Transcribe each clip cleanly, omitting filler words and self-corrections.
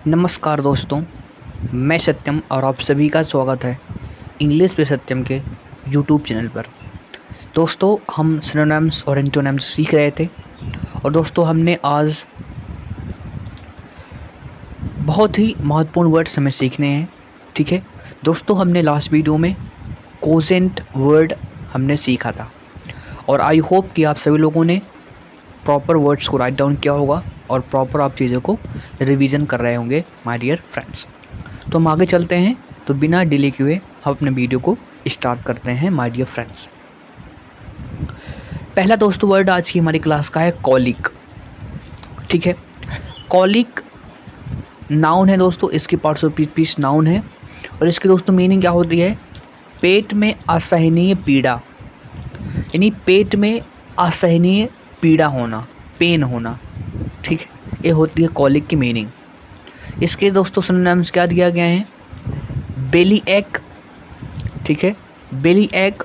नमस्कार दोस्तों, मैं सत्यम और आप सभी का स्वागत है इंग्लिश पे सत्यम के यूट्यूब चैनल पर। दोस्तों, हम सिनोनिम्स और एंटोनिम्स सीख रहे थे और दोस्तों हमने आज बहुत ही महत्वपूर्ण वर्ड्स हमें सीखने हैं। ठीक है दोस्तों, हमने लास्ट वीडियो में कोसेंट वर्ड हमने सीखा था और आई होप कि आप सभी लोगों ने प्रॉपर वर्ड्स को राइट डाउन किया होगा और प्रॉपर आप चीज़ों को रिवीजन कर रहे होंगे माय डियर फ्रेंड्स। तो हम आगे चलते हैं, तो बिना डिले किए हम अपने वीडियो को स्टार्ट करते हैं माय डियर फ्रेंड्स। पहला दोस्तों वर्ड आज की हमारी क्लास का है कॉलिक। ठीक है, कॉलिक नाउन है दोस्तों, इसकी पार्ट्स ऑफ स्पीच नाउन है और इसकी दोस्तों मीनिंग क्या होती है? पेट में असहनीय पीड़ा, यानी पेट में असहनीय पीड़ा होना, पेन होना। ठीक है, ये होती है कॉलिक की मीनिंग। इसके दोस्तों सिनोनिम्स क्या दिया गया है? बेली एक। ठीक है, बेली एक,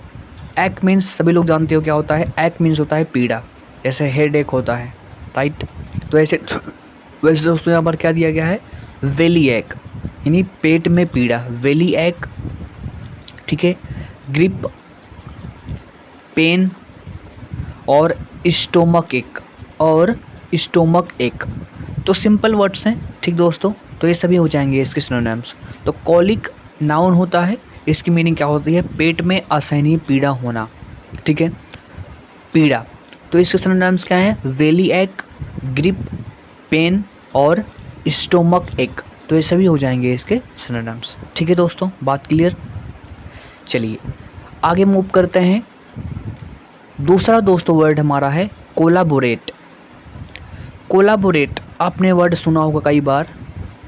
एक मीन्स सभी लोग जानते हो क्या होता है? एक मीन्स होता है पीड़ा, जैसे हेड एक होता है, राइट? तो ऐसे वैसे दोस्तों यहाँ पर क्या दिया गया है? वेली एक, यानी पेट में पीड़ा, वेली एक। ठीक है, ग्रिप, पेन और स्टोमक एक, और स्टोमक एक। तो सिंपल वर्ड्स हैं। ठीक दोस्तों, तो ये सभी हो जाएंगे इसके सिनोनिम्स। तो कॉलिक नाउन होता है, इसकी मीनिंग क्या होती है? पेट में असहनीय पीड़ा होना। ठीक है, पीड़ा। तो इसके सिनोनिम्स क्या हैं? वेली एक, ग्रिप, पेन और स्टोमक एक। तो ये सभी हो जाएंगे इसके सिनोनिम्स। ठीक है दोस्तों, बात क्लियर? चलिए आगे मूव करते हैं। दूसरा दोस्तों वर्ड हमारा है कोलाबोरेट। कोलाबोरेट आपने वर्ड सुना होगा कई बार,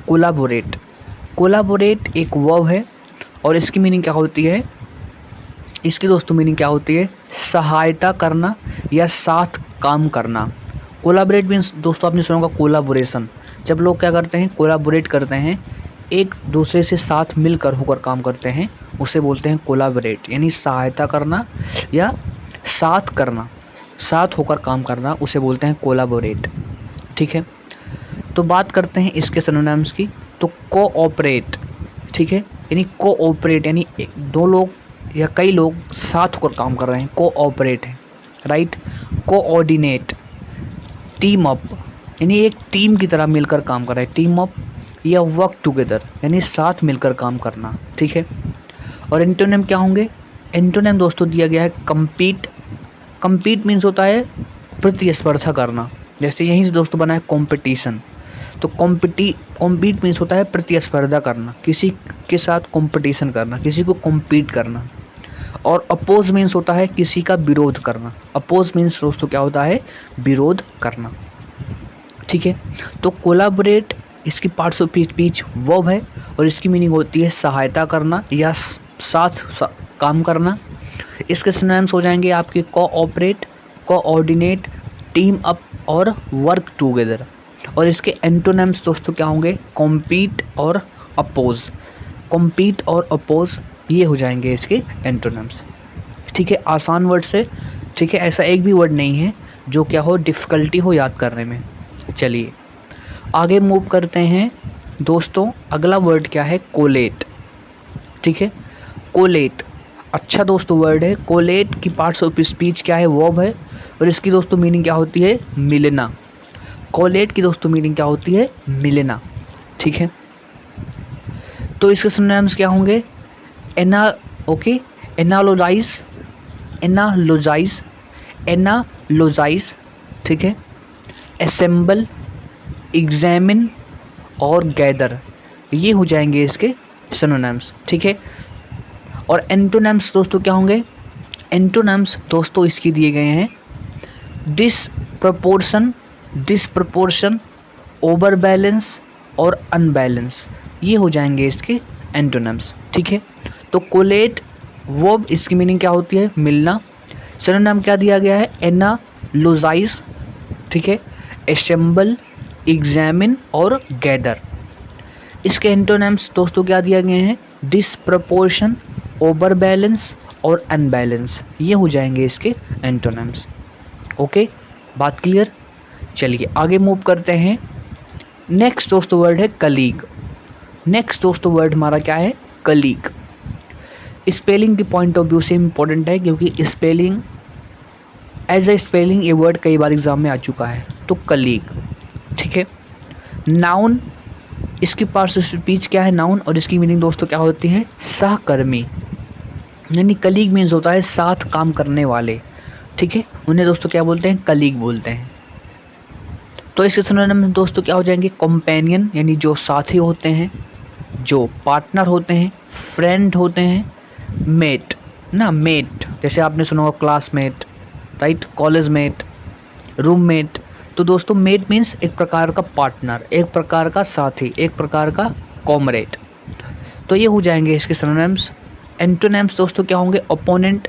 कोलाबोरेट। कोलाबोरेट एक वर्ब है और इसकी मीनिंग क्या होती है? इसकी दोस्तों मीनिंग क्या होती है? सहायता करना या साथ काम करना। कोलाबोरेट मीन्स दोस्तों आपने सुना होगा कोलाबोरेशन। जब लोग क्या करते हैं? कोलाबोरेट करते हैं, एक दूसरे से साथ मिलकर होकर काम करते हैं, उसे बोलते हैं कोलाबोरेट, यानी सहायता करना या साथ करना, साथ होकर काम करना, उसे बोलते हैं कोलाबोरेट। ठीक है, तो बात करते हैं इसके सिनोनिम्स की। तो कोऑपरेट, ठीक है, यानी कोऑपरेट यानी दो लोग या कई लोग साथ होकर काम कर रहे हैं, कोऑपरेट है, राइट? कोऑर्डिनेट, टीम अप, यानी एक टीम की तरह मिलकर काम कर रहा है, टीम अप, या वर्क टुगेदर यानी साथ मिलकर काम करना। ठीक है, और एंटोनिम क्या होंगे? एंटोनिम दोस्तों दिया गया है कम्पीट। कम्पीट मीन्स होता है प्रतिस्पर्धा करना, जैसे यहीं से दोस्तों बना है कॉम्पिटिशन। तो कॉम्पीट मीन्स होता है प्रतिस्पर्धा करना, किसी के साथ कॉम्पिटिशन करना, किसी को कॉम्पीट करना। और अपोज मीन्स होता है किसी का विरोध करना। अपोज मीन्स दोस्तों क्या होता है? विरोध करना। ठीक है, तो कोलाबोरेट इसकी पार्ट्स ऑफ स्पीच वर्ब है और इसकी मीनिंग होती है सहायता करना या साथ काम करना। इसके सिनोनिम्स हो जाएंगे आपके कोऑपरेट, कोऑर्डिनेट, टीम अप और वर्क टुगेदर। और इसके एंटोनिम्स दोस्तों क्या होंगे? कॉम्पीट और अपोज। कॉम्पीट और अपोज ये हो जाएंगे इसके एंटोनिम्स। ठीक है, आसान वर्ड से। ठीक है, ऐसा एक भी वर्ड नहीं है जो क्या हो डिफ़िकल्टी हो याद करने में। चलिए आगे मूव करते हैं दोस्तों। अगला वर्ड क्या है? कोलेट। ठीक है, कोलेट अच्छा दोस्तों वर्ड है। कोलेट की पार्ट्स ऑफ स्पीच क्या है? वर्ब है और इसकी दोस्तों मीनिंग क्या होती है? मिलना। कोलेट की दोस्तों मीनिंग क्या होती है? मिलना। ठीक है, तो इसके सिनोनिम्स क्या होंगे? एनालोजाइज, एनालोजाइज, एनालोजाइज। ठीक है, असेंबल, एग्जामिन और गैदर, ये हो जाएंगे इसके सिनोनिम्स। ठीक है, और एंटोनिम्स दोस्तों क्या होंगे? एंटोनिम्स दोस्तों इसकी दिए गए हैं डिसप्रपोर्शन, डिसप्रपोर्शन, ओवर बैलेंस और अनबैलेंस, ये हो जाएंगे इसके एंटोनिम्स। ठीक है, तो कोलेट वर्ब इसकी मीनिंग क्या होती है? मिलना। सिनोनिम क्या दिया गया है? एनालोजाइज। ठीक है, असेंबल, एग्जामिन और गैदर। इसके एंटोनिम्स दोस्तों क्या दिया गए हैं? डिसप्रपोर्शन, ओवर बैलेंस और अनबैलेंस, ये हो जाएंगे इसके एंटोनिम्स। ओके, बात क्लियर? चलिए आगे मूव करते हैं नेक्स्ट दोस्तों वर्ड है कलीग। नेक्स्ट दोस्तों वर्ड हमारा क्या है, कलीग। स्पेलिंग के पॉइंट ऑफ व्यू से इम्पोर्टेंट है, क्योंकि स्पेलिंग एज ए स्पेलिंग ये वर्ड कई बार एग्जाम में आ चुका है। तो कलीग, ठीक है। नाउन, इसकी पार्ट्स ऑफ स्पीच क्या है, नाउन, और इसकी मीनिंग दोस्तों क्या होती है, सहकर्मी। यानी कलीग मीन्स होता है साथ काम करने वाले, ठीक है। उन्हें दोस्तों क्या बोलते हैं, कलीग बोलते हैं। तो इसके सिनोनिम में दोस्तों क्या हो जाएंगे, कंपेनियन यानी जो साथी होते हैं, जो पार्टनर होते हैं, फ्रेंड होते हैं, मेट ना, मेट जैसे आपने सुना होगा classmate, right, college met, roommate. तो दोस्तों मेट मीन्स एक प्रकार का पार्टनर, एक प्रकार का साथी, एक प्रकार का कॉमरेड। तो ये हो जाएंगे इसके सिनोनिम्स। एंटोनिम्स दोस्तों क्या होंगे, ओपोनेंट,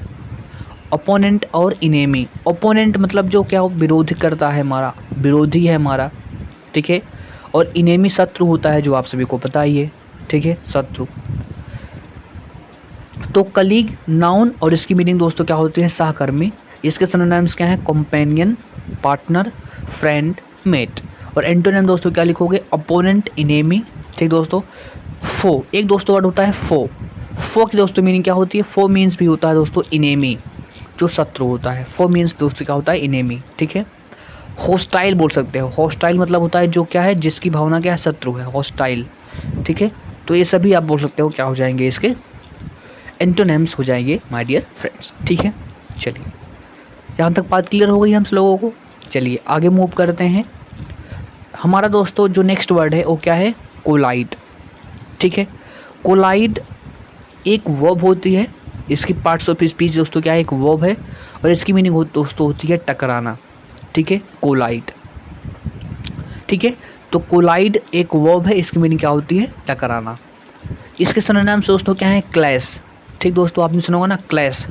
ओपोनेंट और इनेमी। ओपोनेंट मतलब जो क्या हो, विरोध करता है, हमारा विरोधी है हमारा, ठीक है। और इनेमी शत्रु होता है, जो आप सभी को पता ही है, ठीक है, शत्रु। तो कलीग नाउन और इसकी मीनिंग दोस्तों क्या होती है, सहकर्मी। इसके सिनोनिम्स क्या है, कंपेनियन, पार्टनर, फ्रेंड, मेट। और एंटोनिम दोस्तों क्या लिखोगे, अपोनेंट, इनेमी, ठीक दोस्तों। फो, एक दोस्तों वर्ड होता है फो। फो की दोस्तों मीनिंग क्या होती है, फो मीन्स भी होता है दोस्तों इनेमी, जो शत्रु होता है। फो मीन्स दोस्तों क्या होता है, इनेमी, ठीक है। हॉस्टाइल बोल सकते हो, हॉस्टाइल मतलब होता है जो क्या है, जिसकी भावना क्या है, शत्रु है, हॉस्टाइल, ठीक है। तो ये सभी आप बोल सकते हो क्या हो जाएंगे, इसके एंटोनिम्स हो जाएंगे माय डियर फ्रेंड्स, ठीक है। चलिए यहाँ तक बात क्लियर हो गई हम लोगों को। चलिए आगे मूव करते हैं। हमारा दोस्तों जो नेक्स्ट वर्ड है वो क्या है, कोलाइड, ठीक है। कोलाइड एक वर्ब होती है, इसकी पार्ट्स ऑफ स्पीच दोस्तों क्या है, एक वर्ब है, और इसकी मीनिंग दोस्तों होती है टकराना, ठीक है, कोलाइड, ठीक है। तो कोलाइड एक वर्ब है, इसकी मीनिंग क्या होती है, टकराना। इसके सिनोनिम्स दोस्तों क्या है, क्लैश, ठीक दोस्तों, आपने सुना होगा ना क्लैश,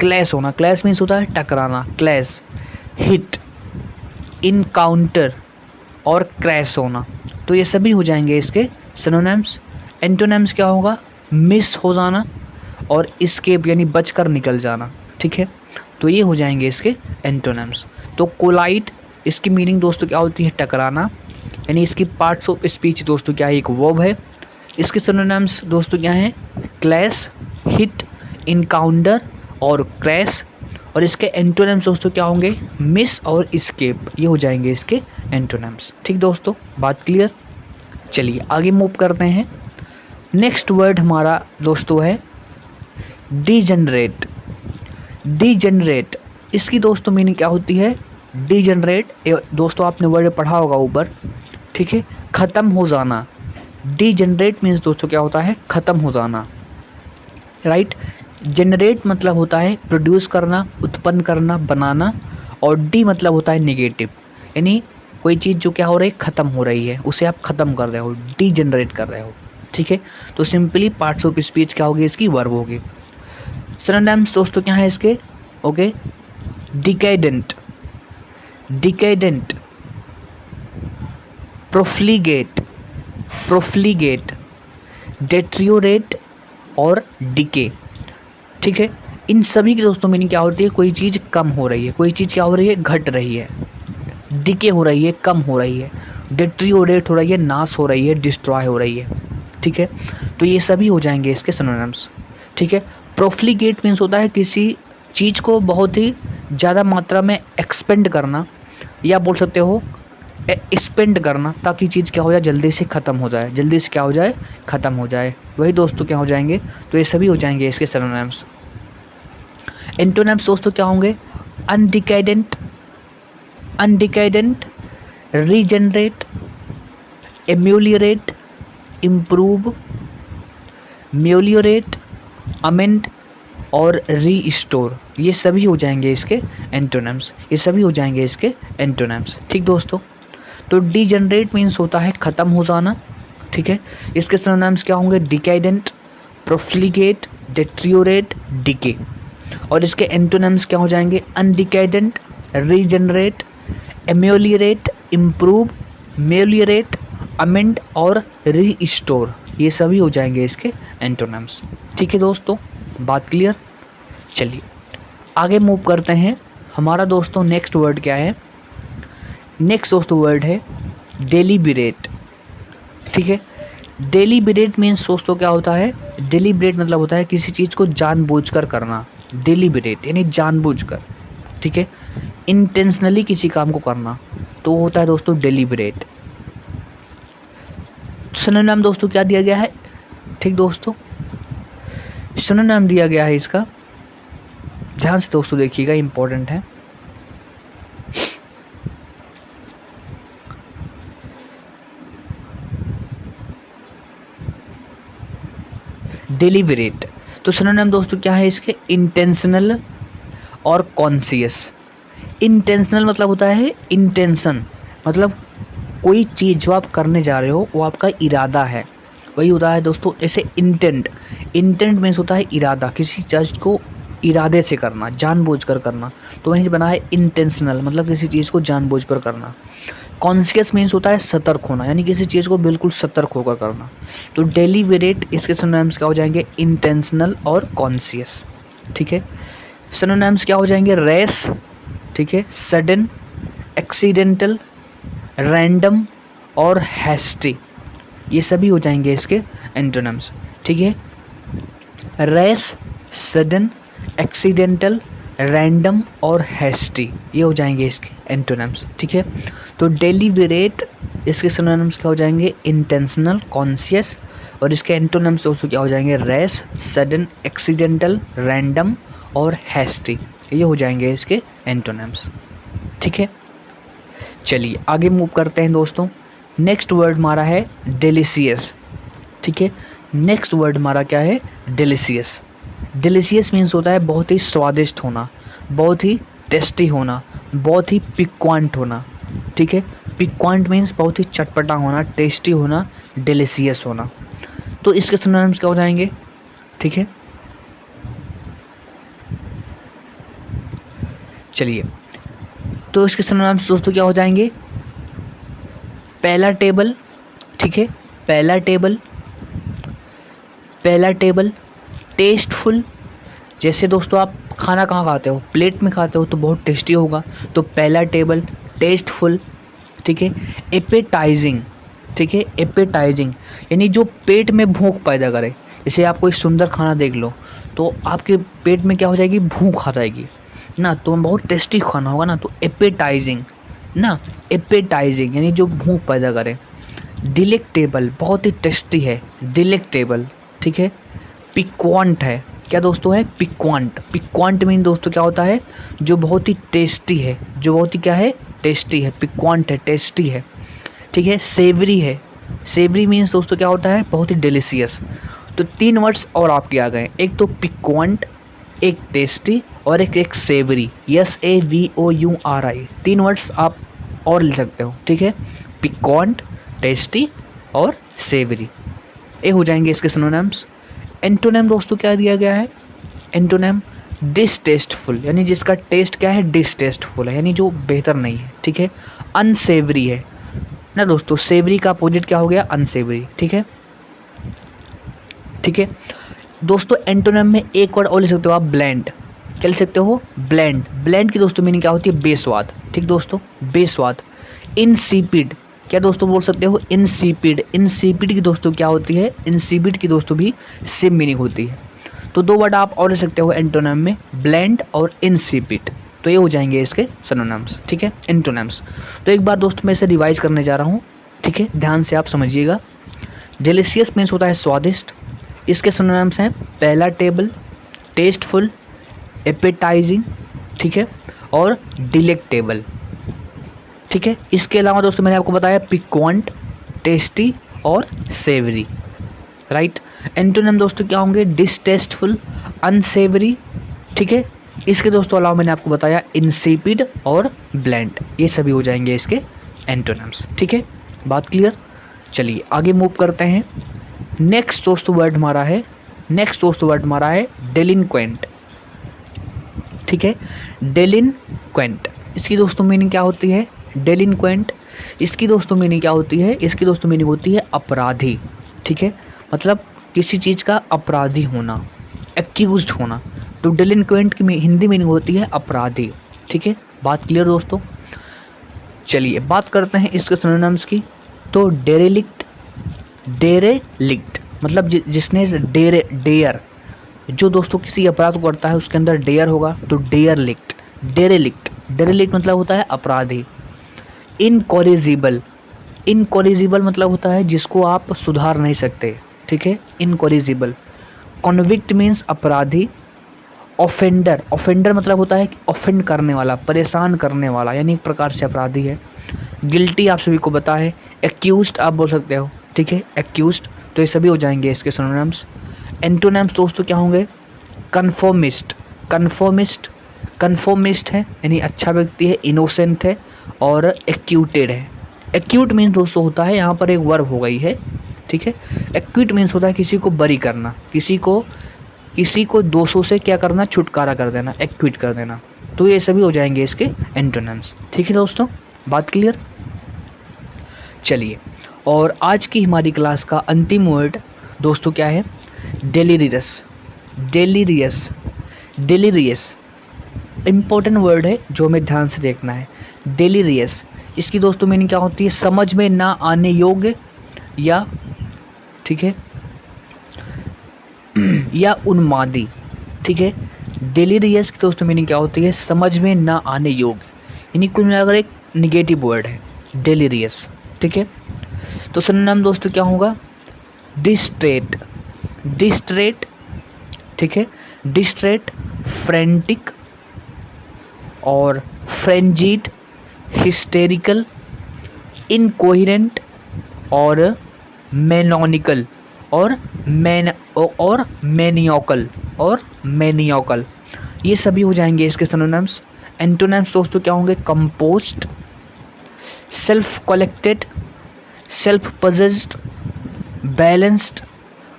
क्लैश होना, क्लैश मीन्स होता है टकराना, क्लैश। हिट, इनकाउंटर और क्रैश होना। तो ये सभी हो जाएंगे इसके सिनोनिम्स। एंटोनिम्स क्या होगा, मिस हो जाना और एस्केप यानी बचकर निकल जाना, ठीक है। तो ये हो जाएंगे इसके एंटोनिम्स। तो कोलाइड इसकी मीनिंग दोस्तों क्या होती है, टकराना, यानी इसकी पार्ट्स ऑफ स्पीच दोस्तों क्या है, एक वर्ब है। इसके सिनोनिम्स दोस्तों क्या हैं, क्लैश, हिट, इनकाउंटर और क्रैश। और इसके एंटोनिम्स दोस्तों क्या होंगे, मिस और एस्केप, ये हो जाएंगे इसके एंटोनिम्स, ठीक दोस्तों, बात क्लियर। चलिए आगे मूव करते हैं। नेक्स्ट वर्ड हमारा दोस्तों है डीजनरेट। डीजनरेट इसकी दोस्तों मीनिंग क्या होती है, डीजनरेट दोस्तों आपने वर्ड पढ़ा होगा ऊपर, ठीक है, ख़त्म हो जाना। डीजनरेट मीन्स दोस्तों क्या होता है, ख़त्म हो जाना, राइट। जनरेट मतलब होता है प्रोड्यूस करना, उत्पन्न करना, बनाना, और डी मतलब होता है निगेटिव, यानी कोई चीज़ जो क्या हो रही है, ख़त्म हो रही है, उसे आप ख़त्म कर रहे हो, डीजनरेट कर रहे हो, ठीक है। तो सिंपली पार्ट्स ऑफ स्पीच क्या होगी, इसकी वर्ब होगी। सिनोनिम्स दोस्तों क्या है इसके, ओके, डिकेडेंट, डिकेडेंट, प्रोफ्लीगेट, प्रोफ्लीगेट, डेट्रियोरेट और डिके, ठीक है। इन सभी की दोस्तों मीनिंग क्या होती है, कोई चीज़ कम हो रही है, कोई चीज़ क्या हो रही है, घट रही है, डिके हो रही है, कम हो रही है, डेट्रियोरेट हो रही है, नाश हो रही है, डिस्ट्रॉय हो रही है, ठीक है। तो ये सभी हो जाएंगे इसके सिनोनिम्स, ठीक है। प्रोफ्लीगेट मीन्स होता है किसी चीज़ को बहुत ही ज़्यादा मात्रा में एक्सपेंड करना, या बोल सकते हो स्पेंड करना, ताकि चीज़ क्या हो जाए, जल्दी से ख़त्म हो जाए, जल्दी से क्या हो जाए, ख़त्म हो जाए, वही दोस्तों क्या हो जाएंगे। तो ये सभी हो जाएंगे इसके सिनोनिम्स। एंटोनिम्स दोस्तों क्या होंगे, अनडिकेडेंट, अनडिकेडेंट, रीजनरेट, एम्यूलियरेट, इम्प्रूव, म्यूलियरेट, अमेंड और रीस्टोर, ये सभी हो जाएंगे इसके एंटोनिम्स, ये सभी हो जाएंगे इसके एंटोनिम्स, ठीक दोस्तों। तो डीजनरेट मीन्स होता है ख़त्म हो जाना, ठीक है। इसके सिनोनिम्स क्या होंगे, डिकेडेंट, प्रोफ्लीगेट, डेट्रियोरेट, डिके। और इसके एंटोनिम्स क्या हो जाएंगे, अनडिकेडेंट, रीजनरेट, एम्यूलियरेट, इम्प्रूव, मेलियरेट, अमेंड और रीस्टोर, ये सभी हो जाएंगे इसके एंटोनिम्स, ठीक है दोस्तों, बात क्लियर। चलिए आगे मूव करते हैं। हमारा दोस्तों नेक्स्ट वर्ड क्या है, नेक्स्ट दोस्तों वर्ड है डेलिबरेट। ठीक है। डेलिबरेट मीन्स दोस्तों क्या होता है, डेलिबरेट मतलब होता है किसी चीज़ को जानबूझकर करना, डेलिबरेट यानी जानबूझकर, ठीक है। इंटेंशनली किसी काम को करना तो होता है दोस्तों डेलिबरेट। सिनोनिम दोस्तों क्या दिया गया है, ठीक दोस्तों, सिनोनिम दिया गया है इसका, ध्यान से दोस्तों देखिएगा, इंपॉर्टेंट है। डेलिबरेट, तो सिनोनिम दोस्तों क्या है इसके, इंटेंशनल और कॉन्शियस। इंटेंशनल मतलब होता है इंटेंशन, मतलब कोई चीज़ जो आप करने जा रहे हो वो आपका इरादा है, वही होता है दोस्तों। जैसे इंटेंट, इंटेंट मीन्स होता है इरादा, किसी चीज़ को इरादे से करना, जानबूझकर करना, तो वहीं से बना है इंटेंशनल, मतलब किसी चीज़ को जानबूझकर करना। कॉन्शियस मीन्स होता है सतर्क होना, यानी किसी चीज़ को बिल्कुल सतर्क होकर करना। तो डेलिबरेट इसके सिनोनिम्स क्या हो जाएंगे, इंटेंशनल और कॉन्शियस, ठीक है। सिनोनिम्स क्या हो जाएंगे, रैश, ठीक है, सडन, एक्सीडेंटल, रैंडम और हैस्टी, ये सभी हो जाएंगे इसके एंटोनिम्स, ठीक है। रैश, सडन, एक्सीडेंटल, रैंडम और हैस्टी, ये हो जाएंगे इसके एंटोनिम्स, ठीक है। तो डेलिबरेट इसके सिनोनिम्स क्या हो जाएंगे, इंटेंशनल, कॉन्शियस, और इसके एंटोनिम्स दोस्तों क्या हो जाएंगे, रैश, सडन, एक्सीडेंटल, रैंडम और हैस्टी, ये हो जाएंगे इसके एंटोनिम्स, ठीक है। चलिए आगे मूव करते हैं दोस्तों। नेक्स्ट वर्ड हमारा है डिलीशियस, ठीक है। नेक्स्ट वर्ड हमारा क्या है, डिलीशियस। डिलीशियस मीन्स होता है बहुत ही स्वादिष्ट होना, बहुत ही टेस्टी होना, बहुत ही पिक्वांट होना, ठीक है। पिक्वांट मीन्स बहुत ही चटपटा होना, टेस्टी होना, डिलीशियस होना। तो इसके सिनोनिम्स क्या हो जाएंगे, ठीक है। चलिए, तो इसके सिनोनिम्स दोस्तों क्या हो जाएंगे, पहला टेबल, ठीक है, पहला टेबल, पहला टेबल, टेस्टफुल, जैसे दोस्तों आप खाना कहाँ खाते हो, प्लेट में खाते हो तो बहुत टेस्टी होगा, तो पहला टेबल, टेस्टफुल, ठीक है। एपेटाइजिंग, ठीक है, एपेटाइजिंग यानी जो पेट में भूख पैदा करे, जैसे आप कोई सुंदर खाना देख लो तो आपके पेट में क्या हो जाएगी, भूख आ जाएगी ना, तो बहुत टेस्टी खाना होगा ना, तो एपेटाइजिंग ना, एपेटाइजिंग यानी जो भूख पैदा करे। डिलेक्टेबल बहुत ही टेस्टी है, डिलेक्टेबल, ठीक है। पिक्वांट है, क्या दोस्तों है, पिक्वांट। पिक्वांट मीन दोस्तों क्या होता है, जो बहुत ही टेस्टी है, जो बहुत ही क्या है, टेस्टी है, पिक्वांट है, टेस्टी है, ठीक है। सेवरी है, सेवरी मीन्स दोस्तों क्या होता है, बहुत ही डिलीशियस। तो तीन वर्ड्स और आपके आ गए, एक तो पिक्वांट, एक टेस्टी और एक सेवरी, SAVOURI, तीन वर्ड्स आप और ले सकते हो, ठीक है। पिक्वांट, टेस्टी और सेवरी, ये हो जाएंगे इसके सिनोनिम्स। एंटोनिम दोस्तों क्या दिया गया है, एंटोनिम डिसटेस्टफुल, यानी जिसका टेस्ट क्या है, डिसटेस्टफुल है, यानी जो बेहतर नहीं है, ठीक है। अनसेवरी है ना दोस्तों, सेवरी का अपोजिट क्या हो गया, अनसेवरी, ठीक है, ठीक है दोस्तों। एंटोनिम में एक वर्ड और ले सकते हो आप, ब्लैंड, क्या ले सकते हो, ब्लैंड। ब्लैंड की दोस्तों मीनिंग क्या होती है, बेस्वाद, ठीक दोस्तों, बेस्वाद। इनसीपिड, क्या दोस्तों बोल सकते हो, इनसीपिड। इनसीपिड की दोस्तों क्या होती है, इनसीपिड की दोस्तों भी सेम मीनिंग होती है। तो दो वर्ड आप और ले सकते हो एंटोनिम में, ब्लैंड और इनसीपिड, तो ये हो जाएंगे इसके सिनोनिम्स, ठीक है, एंटोनिम्स। तो एक बार दोस्तों मैं इसे रिवाइज करने जा रहा हूँ, ठीक है, ध्यान से आप समझिएगा। डिलीशियस मीन्स होता है स्वादिष्ट, इसके सिनोनिम्स हैं पहला टेबल, टेस्टफुल, एपेटाइजिंग, ठीक है, और डिलेक्टेबल, ठीक है। इसके अलावा दोस्तों मैंने आपको बताया पिक्वांट, टेस्टी और सेवरी, राइट। एंटोनिम दोस्तों क्या होंगे, डिसटेस्टफुल, अनसेवरी, ठीक है। इसके दोस्तों अलावा मैंने आपको बताया इंसिपिड और ब्लैंड, ये सभी हो जाएंगे इसके एंटोनिम्स, ठीक है, बात क्लियर। चलिए आगे मूव करते हैं। नेक्स्ट दोस्तों वर्ड हमारा है, नेक्स्ट दोस्तों वर्ड हमारा है डेलिनक्वेंट, ठीक है, डेलिनक्वेंट। इसकी दोस्तों मीनिंग क्या होती है, डेलिनक्वेंट, इसकी दोस्तों मीनिंग क्या होती है, इसकी दोस्तों मीनिंग होती है अपराधी, ठीक है, मतलब किसी चीज़ का अपराधी होना, एक्यूज्ड होना। तो डेलिनक्वेंट की हिंदी मीनिंग होती है अपराधी, ठीक है, बात क्लियर दोस्तों। चलिए बात करते हैं इसके सिनोनिम्स की। तो डेरेलिक्ट, डेरेलिक्ट मतलब जिसने डेयर, जो दोस्तों किसी अपराध को करता है उसके अंदर डेयर होगा, तो डेयरलिक्ट। डेरेलिक्ट मतलब होता है अपराधी। इनकॉरिजिबल, इनकॉरिजिबल मतलब होता है जिसको आप सुधार नहीं सकते, ठीक है, इनकॉरिजिबल। कॉन्विक्ट मीन्स अपराधी। ऑफेंडर, ऑफेंडर मतलब होता है ऑफेंड करने वाला, परेशान करने वाला, यानी एक प्रकार से अपराधी है। गिल्टी आप सभी को पता है। एक्यूज्ड आप बोल सकते हो, ठीक है, एक्यूज्ड। तो ये सभी हो जाएंगे इसके सिनोनिम्स। एंटोनिम्स दोस्तों क्या होंगे? कन्फर्मिस्ट, कन्फर्मिस्ट है यानी अच्छा व्यक्ति है, इनोसेंट है और एक्यूटेड है। एक्यूट मीन्स दोस्तों होता है, यहाँ पर एक वर्ब हो गई है, ठीक है। एक्यूट मीन्स होता है किसी को बरी करना, किसी को दोषों से क्या करना, छुटकारा कर देना, एक्विट कर देना। तो ये सभी हो जाएंगे इसके एंटोनिम्स, ठीक है दोस्तों, बात क्लियर। चलिए, और आज की हमारी क्लास का अंतिम वर्ड दोस्तों क्या है? Delirious. Delirious, delirious important word है जो हमें ध्यान से देखना है। डेलीरियस, इसकी दोस्तों मीनिंग क्या होती है? समझ में ना आने योग्य या, ठीक है, या उन्मादी, ठीक है। डेलीरियस की दोस्तों मीनिंग क्या होती है? समझ में ना आने योग्य, यानी कुल मिलाकर एक निगेटिव वर्ड है डेलीरियस, ठीक है। तो सिनोनिम दोस्तों क्या होगा? डिस्ट्रेट, डिस्ट्रेट, ठीक है, डिस्ट्रेट, फ्रेंटिक और फ्रेंजीड, हिस्टेरिकल, इनकोहेरेंट और मेनोनिकल और मैनियोकल, ये सभी हो जाएंगे इसके सिनोनिम्स। एंटोनिम्स दोस्तों क्या होंगे? Composed, self collected, self possessed, balanced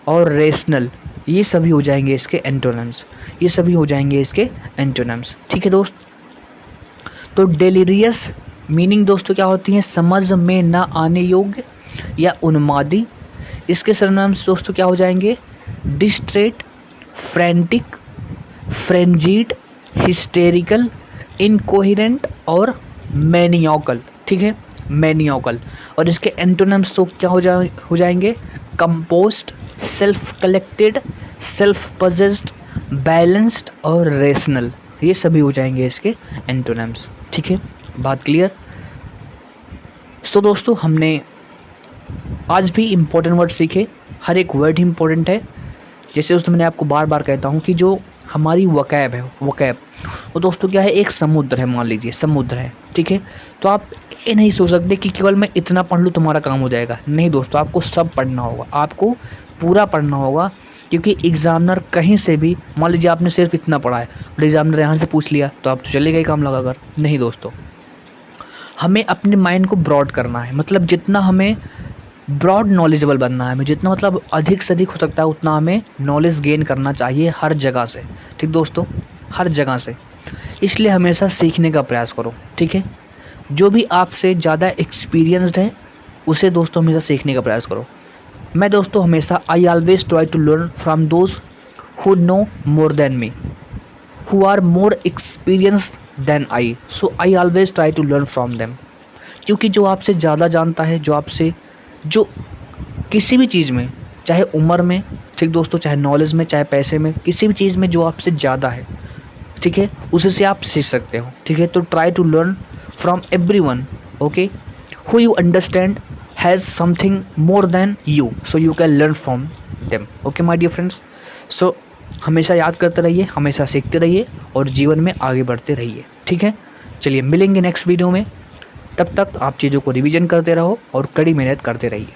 और रेशनल, ये सभी हो जाएंगे इसके एंटोनिम्स, ये सभी हो जाएंगे इसके एंटोनिम्स, ठीक है दोस्त। तो डेलीरियस मीनिंग दोस्तों क्या होती है? समझ में ना आने योग्य या उन्मादी। इसके सिनोनिम्स दोस्तों क्या हो जाएंगे? डिस्ट्रेट, फ्रेंटिक, फ्रेंजीड, हिस्टेरिकल, इनकोहेरेंट और मैनियोकल, ठीक है, मैनियोकल। और इसके एंटोनिम्स तो क्या हो जाएंगे? Composed, self collected, self possessed, balanced और रेशनल, ये सभी हो जाएंगे इसके एंटोनिम्स, ठीक है, बात क्लियर। तो दोस्तों हमने आज भी इम्पोर्टेंट वर्ड सीखे, हर एक वर्ड ही इम्पोर्टेंट है। जैसे दोस्तों मैंने आपको बार बार कहता हूँ कि जो हमारी वकैब है, वकैब वो दोस्तों क्या है? एक समुद्र है, मान लीजिए समुद्र है, ठीक है। तो आप ये नहीं सोच सकते कि केवल मैं इतना पढ़ लूँ तुम्हारा काम हो जाएगा, नहीं दोस्तों, आपको सब पढ़ना होगा, आपको पूरा पढ़ना होगा। क्योंकि एग्जामिनर कहीं से भी, मान लीजिए आपने सिर्फ इतना पढ़ा है और एग्जामिनर यहाँ से पूछ लिया तो आप तो चले गए काम लगा कर, नहीं दोस्तों। हमें अपने माइंड को ब्रॉड करना है, मतलब जितना हमें ब्रॉड नॉलेजेबल बनना है, हमें जितना मतलब अधिक से अधिक हो सकता है उतना हमें नॉलेज गेन करना चाहिए हर जगह से, ठीक दोस्तों, हर जगह से। इसलिए हमेशा सीखने का प्रयास करो, ठीक है। जो भी आपसे ज़्यादा एक्सपीरियंस्ड है उसे दोस्तों हमेशा सीखने का प्रयास करो। मैं दोस्तों हमेशा I always try to learn from those who know more than me, who are more experienced than I, so I always try to learn from them. क्योंकि जो आपसे ज़्यादा जानता है, जो किसी भी चीज़ में, चाहे उम्र में, ठीक दोस्तों, चाहे नॉलेज में, चाहे पैसे में, किसी भी चीज़ में जो आपसे ज़्यादा है, ठीक है, उसी से आप सीख सकते हो, ठीक है। तो try to learn from everyone, okay, who you understand has something more than you, so you can learn from them, okay my dear friends. So हमेशा याद करते रहिए, हमेशा सीखते रहिए और जीवन में आगे बढ़ते रहिए, ठीक है। चलिए मिलेंगे नेक्स्ट वीडियो में, तब तक आप चीज़ों को रिवीजन करते रहो और कड़ी मेहनत करते रहिए।